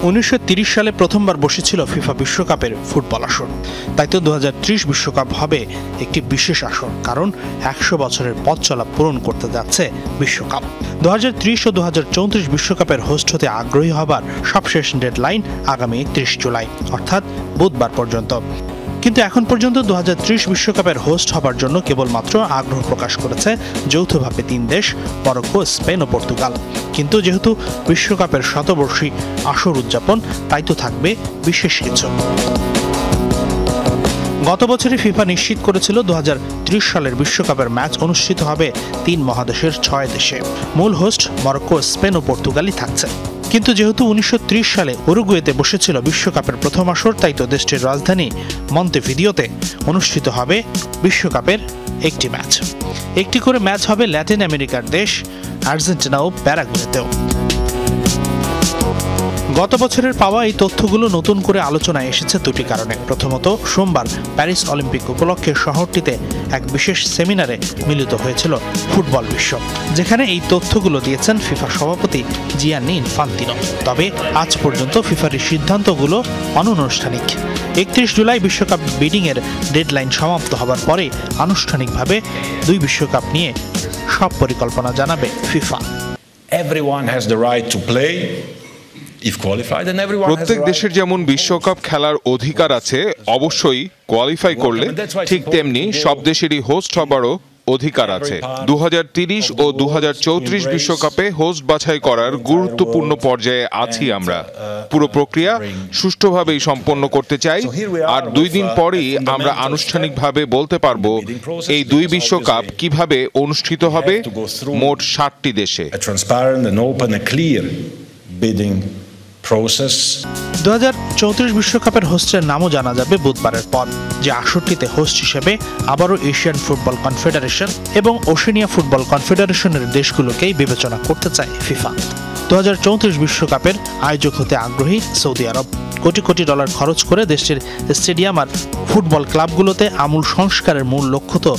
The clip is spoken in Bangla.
1930 সালে প্রথমবার বসেছিল ফিফা বিশ্বকাপের ফুটবল আসর। তাই তো 2030 বিশ্বকাপ হবে একটি বিশেষ আসর, কারণ 100 বছরের পথ চলা পূরণ করতে যাচ্ছে বিশ্বকাপ। 2030 ও 2034 বিশ্বকাপের হোস্ট হতে আগ্রহী হবার সবশেষ ডেডলাইন আগামী 31 জুলাই, অর্থাৎ বুধবার পর্যন্ত। কিন্তু এখন পর্যন্ত 2030 বিশ্বকাপের হোস্ট হবার জন্য কেবলমাত্র আগ্রহ প্রকাশ করেছে যৌথভাবে 3 দেশ, মরক্কো, স্পেন ও পর্তুগাল। কিন্তু যেহেতু বিশ্বকাপের শতবর্ষী আসর উদযাপন, তাই তো থাকবে বিশেষ কিছু। গত বছরে ফিফা নিশ্চিত করেছিল 2030 সালের বিশ্বকাপের ম্যাচ অনুষ্ঠিত হবে 3 মহাদেশের 6 দেশে। মূল হোস্ট মরক্কো, স্পেন ও পর্তুগালই থাকছে। কিন্তু যেহেতু 1930 সালে উরুগুয়েতে বসেছিল বিশ্বকাপের প্রথম আসর, তাই তো দেশটির রাজধানী মন্তেভিদিওতে অনুষ্ঠিত হবে বিশ্বকাপের একটি ম্যাচ। একটি করে ম্যাচ হবে ল্যাটিন আমেরিকার দেশ আর্জেন্টিনা ও প্যারাগুয়েতেও। গত বছরের পাওয়া এই তথ্যগুলো নতুন করে আলোচনায় এসেছে দুটি কারণে। প্রথমত, সোমবার প্যারিস অলিম্পিক উপলক্ষে শহরটিতে এক বিশেষ সেমিনারে মিলিত হয়েছিল ফুটবল বিশ্ব, যেখানে এই তথ্যগুলো দিয়েছেন ফিফা সভাপতি জিয়ান্নি ইনফান্তিনো। তবে আজ পর্যন্ত ফিফার এই সিদ্ধান্তগুলো অনানুষ্ঠানিক। 31 জুলাই বিশ্বকাপ বিডিংয়ের ডেডলাইন সমাপ্ত হবার পরে আনুষ্ঠানিকভাবে 2 বিশ্বকাপ নিয়ে সব পরিকল্পনা জানাবে FIFA. Everyone has the right to play. প্রত্যেক দেশের যেমন বিশ্বকাপ খেলার অধিকার আছে, অবশ্যই কোয়ালিফাই করলে ঠিক তেমনি সব দেশেরই হোস্ট হবারও অধিকার আছে। 2030 ও 2034 বিশ্বকাপে হোস্ট বাছাই করার গুরুত্বপূর্ণ পর্যায়ে আছি আমরা। পুরো প্রক্রিয়া সুষ্ঠুভাবেই সম্পন্ন করতে চাই, আর 2 দিন পরেই আমরা আনুষ্ঠানিকভাবে বলতে পারবো এই 2 বিশ্বকাপ কিভাবে অনুষ্ঠিত হবে মোট 60টি দেশে। 2034 বিশ্বকাপের হোস্টের নামও জানা যাবে বুধবারের পর, যে আসরটিতে হোস্ট হিসেবে আবারও এশিয়ান ফুটবল কনফেডারেশন এবং ওশেনিয়া ফুটবল কনফেডারেশনের দেশগুলোকেই বিবেচনা করতে চায় ফিফা। 2034 বিশ্বকাপের আয়োজক হতে আগ্রহী সৌদি আরব। কোটি কোটি ডলার খরচ করে দেশটির স্টেডিয়াম আর ফুটবল ক্লাবগুলোতে আমূল সংস্কারের মূল লক্ষ্য তো